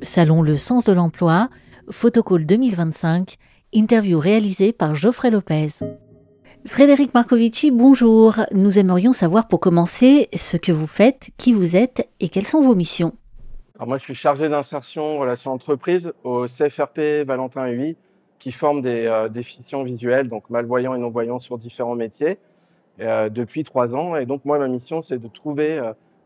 Salon Le Sens de l'Emploi, Photocall 2025, interview réalisée par Geoffrey Lopez. Frédéric Marcovici, bonjour. Nous aimerions savoir pour commencer ce que vous faites, qui vous êtes et quelles sont vos missions. Alors moi, je suis chargé d'insertion relations entreprises au CFRP Valentin UI, qui forme des déficients visuels, donc malvoyants et non-voyants sur différents métiers, depuis 3 ans. Et donc moi, ma mission, c'est de trouver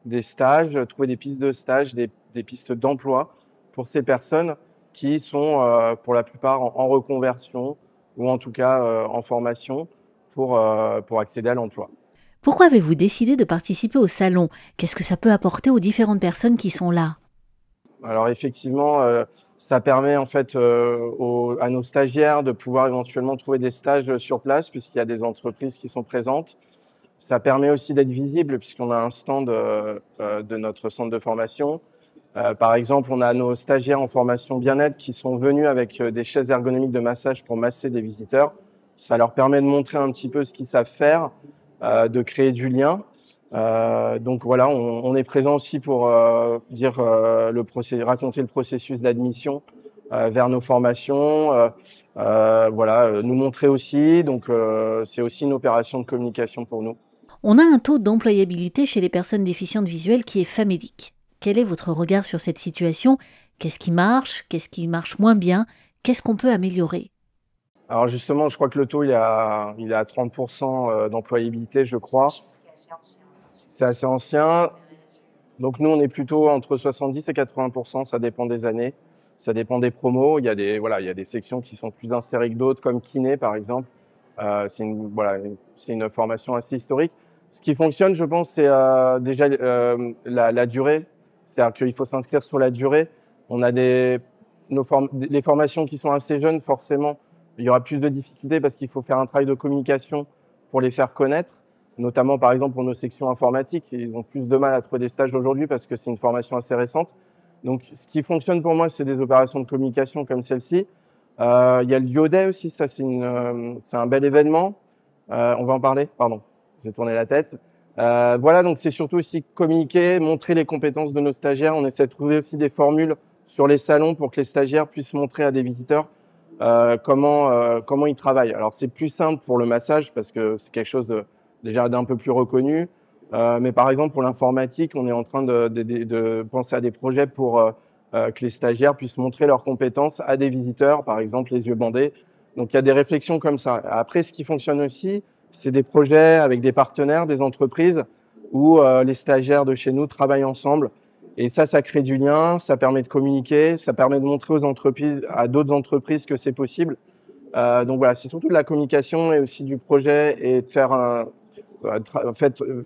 des stages, trouver des pistes de stage, des pistes d'emploi pour ces personnes qui sont pour la plupart en reconversion ou en tout cas en formation pour accéder à l'emploi. Pourquoi avez-vous décidé de participer au salon? Qu'est-ce que ça peut apporter aux différentes personnes qui sont là? Alors effectivement, ça permet en fait à nos stagiaires de pouvoir éventuellement trouver des stages sur place puisqu'il y a des entreprises qui sont présentes. Ça permet aussi d'être visible puisqu'on a un stand de notre centre de formation. Par exemple, on a nos stagiaires en formation bien-être qui sont venus avec des chaises ergonomiques de massage pour masser des visiteurs. Ça leur permet de montrer un petit peu ce qu'ils savent faire, de créer du lien. Donc voilà, on est présent aussi pour raconter le processus d'admission vers nos formations, nous montrer aussi. Donc c'est aussi une opération de communication pour nous. On a un taux d'employabilité chez les personnes déficientes visuelles qui est famélique. Quel est votre regard sur cette situation? Qu'est-ce qui marche moins bien? Qu'est-ce qu'on peut améliorer? Alors justement, je crois que le taux il est à 30% d'employabilité, je crois. C'est assez ancien. Donc nous, on est plutôt entre 70 et 80%, ça dépend des années, ça dépend des promos. Il y a des sections qui sont plus insérées que d'autres, comme kiné par exemple. C'est une formation assez historique. Ce qui fonctionne, je pense, c'est déjà la durée. C'est-à-dire qu'il faut s'inscrire sur la durée. On a les formations qui sont assez jeunes, forcément, il y aura plus de difficultés parce qu'il faut faire un travail de communication pour les faire connaître. Notamment, par exemple, pour nos sections informatiques, ils ont plus de mal à trouver des stages aujourd'hui parce que c'est une formation assez récente. Donc, ce qui fonctionne pour moi, c'est des opérations de communication comme celle-ci. Il y a le Diodet aussi, ça c'est un bel événement. On va en parler, pardon, j'ai tourné la tête. Donc c'est surtout aussi communiquer, montrer les compétences de nos stagiaires. On essaie de trouver aussi des formules sur les salons pour que les stagiaires puissent montrer à des visiteurs comment ils travaillent. Alors c'est plus simple pour le massage parce que c'est quelque chose déjà d'un peu plus reconnu. Mais par exemple, pour l'informatique, on est en train de penser à des projets pour que les stagiaires puissent montrer leurs compétences à des visiteurs, par exemple les yeux bandés. Donc il y a des réflexions comme ça. Après, ce qui fonctionne aussi, c'est des projets avec des partenaires, des entreprises, où les stagiaires de chez nous travaillent ensemble. Et ça crée du lien, ça permet de communiquer, ça permet de montrer à d'autres entreprises que c'est possible. Donc voilà, c'est surtout de la communication et aussi du projet et de faire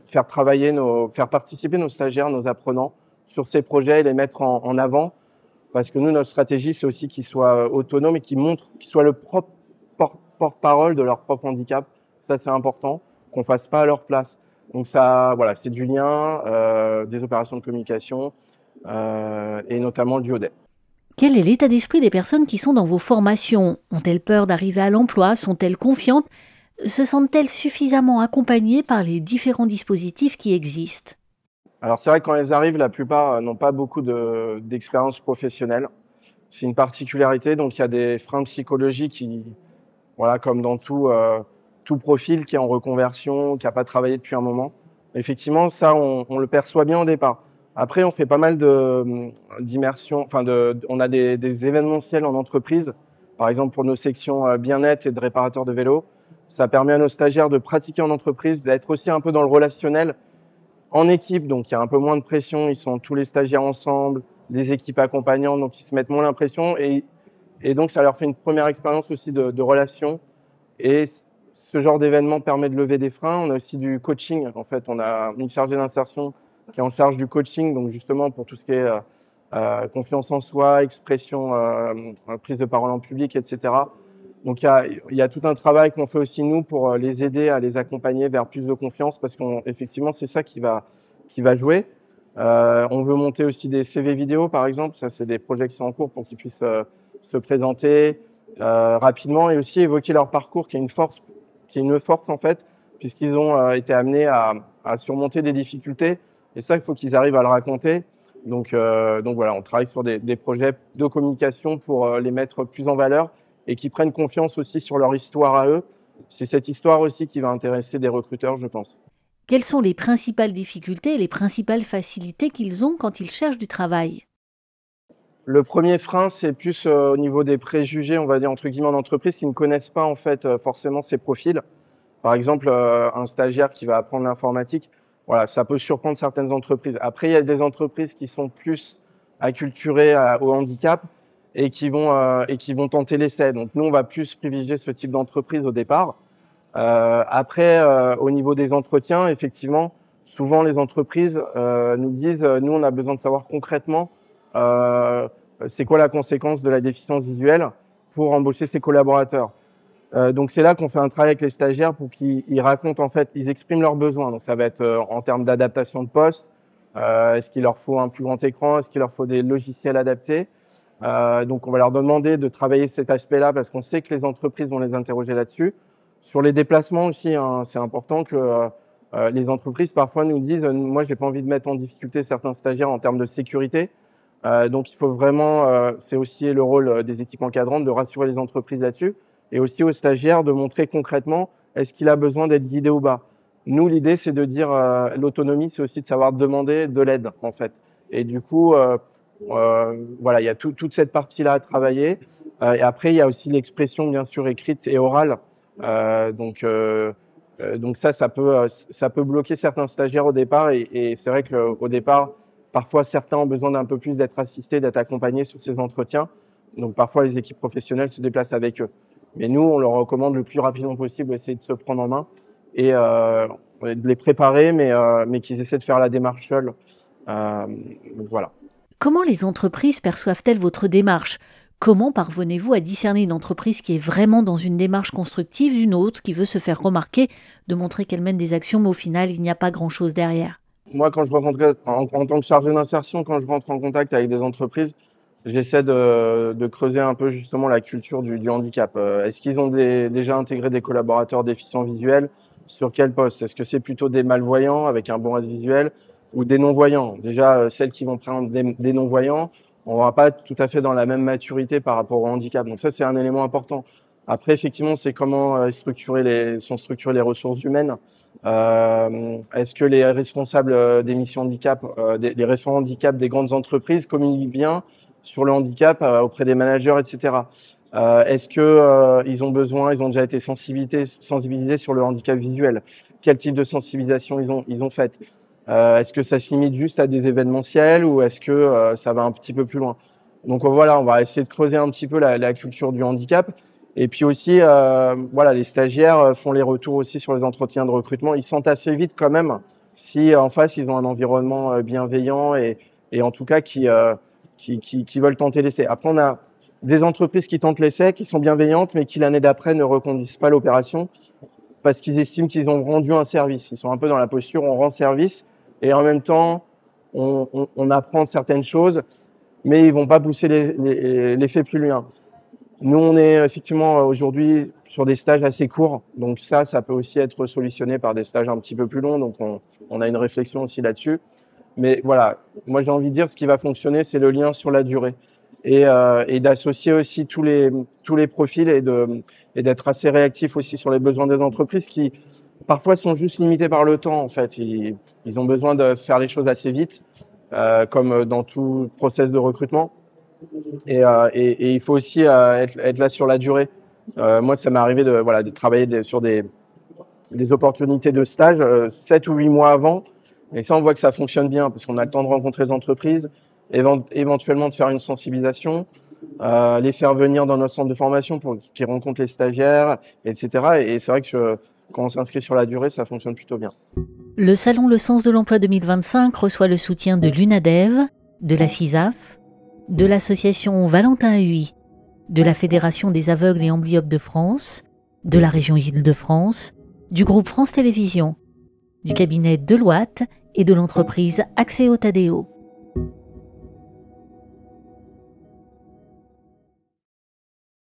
faire participer nos stagiaires, nos apprenants sur ces projets et les mettre en avant. Parce que nous, notre stratégie, c'est aussi qu'ils soient autonomes et qu'ils soient le propre porte-parole de leur propre handicap. Ça, c'est important, qu'on fasse pas à leur place. Donc ça, voilà, c'est du lien, des opérations de communication et notamment le Diodet. Quel est l'état d'esprit des personnes qui sont dans vos formations? Ont-elles peur d'arriver à l'emploi? Sont-elles confiantes? Se sentent-elles suffisamment accompagnées par les différents dispositifs qui existent? Alors c'est vrai que quand elles arrivent, la plupart n'ont pas beaucoup d'expérience professionnelle. C'est une particularité, donc il y a des freins psychologiques qui, voilà, comme dans tout profil qui est en reconversion, qui n'a pas travaillé depuis un moment. Effectivement, ça, on le perçoit bien au départ. Après, on fait pas mal d'immersion, on a des événementiels en entreprise, par exemple pour nos sections bien-être et de réparateurs de vélos. Ça permet à nos stagiaires de pratiquer en entreprise, d'être aussi un peu dans le relationnel, en équipe, donc il y a un peu moins de pression, ils sont tous les stagiaires ensemble, des équipes accompagnantes, donc ils se mettent moins l'impression et donc ça leur fait une première expérience aussi de relation. Et ce genre d'événement permet de lever des freins. On a aussi du coaching, en fait, on a une chargée d'insertion qui est en charge du coaching, donc justement pour tout ce qui est confiance en soi, expression, prise de parole en public, etc. Donc il y a tout un travail qu'on fait aussi nous pour les aider à les accompagner vers plus de confiance parce qu'effectivement c'est ça qui va jouer. On veut monter aussi des CV vidéo par exemple, ça c'est des projets qui sont en cours pour qu'ils puissent se présenter rapidement et aussi évoquer leur parcours qui est une force en fait puisqu'ils ont été amenés à surmonter des difficultés et ça il faut qu'ils arrivent à le raconter. Donc voilà, on travaille sur des projets de communication pour les mettre plus en valeur et qui prennent confiance aussi sur leur histoire à eux. C'est cette histoire aussi qui va intéresser des recruteurs, je pense. Quelles sont les principales difficultés et les principales facilités qu'ils ont quand ils cherchent du travail? Le premier frein, c'est plus au niveau des préjugés, on va dire entre guillemets, en entreprise, qui ne connaissent pas en fait forcément ces profils. Par exemple, un stagiaire qui va apprendre l'informatique, voilà, ça peut surprendre certaines entreprises. Après, il y a des entreprises qui sont plus acculturées au handicap et qui vont tenter l'essai. Donc nous, on va plus privilégier ce type d'entreprise au départ. Après, au niveau des entretiens, effectivement, souvent les entreprises nous disent, nous, on a besoin de savoir concrètement c'est quoi la conséquence de la déficience visuelle pour embaucher ses collaborateurs. Donc c'est là qu'on fait un travail avec les stagiaires pour qu'ils racontent, en fait, ils expriment leurs besoins. Donc ça va être en termes d'adaptation de poste, est-ce qu'il leur faut un plus grand écran, est-ce qu'il leur faut des logiciels adaptés. Donc on va leur demander de travailler cet aspect-là parce qu'on sait que les entreprises vont les interroger là-dessus. Sur les déplacements aussi, hein, c'est important que les entreprises parfois nous disent moi j'ai pas envie de mettre en difficulté certains stagiaires en termes de sécurité. Donc il faut vraiment, c'est aussi le rôle des équipes encadrantes de rassurer les entreprises là-dessus et aussi aux stagiaires de montrer concrètement est-ce qu'il a besoin d'être guidé ou pas. Nous, l'idée, c'est de dire l'autonomie, c'est aussi de savoir demander de l'aide en fait. Et du coup, voilà, il y a toute cette partie-là à travailler. Et après, il y a aussi l'expression bien sûr écrite et orale. Donc ça peut bloquer certains stagiaires au départ. Et c'est vrai qu'au départ, parfois, certains ont besoin d'un peu plus d'être assistés, d'être accompagnés sur ces entretiens. Donc, parfois, les équipes professionnelles se déplacent avec eux. Mais nous, on leur recommande le plus rapidement possible d'essayer de se prendre en main et de les préparer, mais qu'ils essaient de faire la démarche seuls. Donc, voilà. Comment les entreprises perçoivent-elles votre démarche? Comment parvenez-vous à discerner une entreprise qui est vraiment dans une démarche constructive d'une autre qui veut se faire remarquer, de montrer qu'elle mène des actions, mais au final, il n'y a pas grand-chose derrière? Moi, quand je rencontre, en tant que chargé d'insertion, quand je rentre en contact avec des entreprises, j'essaie de creuser un peu justement la culture du handicap. Est-ce qu'ils ont déjà intégré des collaborateurs déficients visuels? Sur quel poste? Est-ce que c'est plutôt des malvoyants avec un bon aide visuel ou des non-voyants? Déjà, celles qui vont prendre des non-voyants, on ne va pas tout à fait dans la même maturité par rapport au handicap. Donc ça, c'est un élément important. Après, effectivement, c'est comment sont structurées les ressources humaines. Est-ce que les responsables des missions handicap, les référents handicap des grandes entreprises communiquent bien sur le handicap auprès des managers, etc. Est-ce que ils ont déjà été sensibilisés sur le handicap visuel? Quel type de sensibilisation ils ont fait? Est-ce que ça se limite juste à des événementiels ou est-ce que ça va un petit peu plus loin? Donc voilà, on va essayer de creuser un petit peu la culture du handicap. Et puis aussi, voilà, les stagiaires font les retours aussi sur les entretiens de recrutement. Ils sentent assez vite quand même si en face ils ont un environnement bienveillant et en tout cas qui veulent tenter l'essai. Après, on a des entreprises qui tentent l'essai, qui sont bienveillantes, mais qui l'année d'après ne reconduisent pas l'opération parce qu'ils estiment qu'ils ont rendu un service. Ils sont un peu dans la posture on rend service et en même temps on apprend certaines choses, mais ils vont pas pousser l'effet plus loin. Nous, on est effectivement aujourd'hui sur des stages assez courts, donc ça peut aussi être solutionné par des stages un petit peu plus longs, donc on a une réflexion aussi là-dessus. Mais voilà, moi j'ai envie de dire ce qui va fonctionner, c'est le lien sur la durée et d'associer aussi tous les profils et d'être assez réactif aussi sur les besoins des entreprises qui parfois sont juste limités par le temps en fait. Ils ont besoin de faire les choses assez vite, comme dans tout process de recrutement. Et il faut aussi être là sur la durée. Moi, ça m'est arrivé de travailler sur des opportunités de stage 7 ou 8 mois avant. Et ça, on voit que ça fonctionne bien parce qu'on a le temps de rencontrer les entreprises, éventuellement de faire une sensibilisation, les faire venir dans notre centre de formation pour qu'ils rencontrent les stagiaires, etc. Et c'est vrai que quand on s'inscrit sur la durée, ça fonctionne plutôt bien. Le Salon Le Sens de l'Emploi 2025 reçoit le soutien de l'UNADEV, de la FISAF, de l'association Valentin Huy, de la Fédération des aveugles et amblyopes de France, de la région Île-de-France, du groupe France Télévisions, du cabinet Deloitte et de l'entreprise Axéo Tadeo.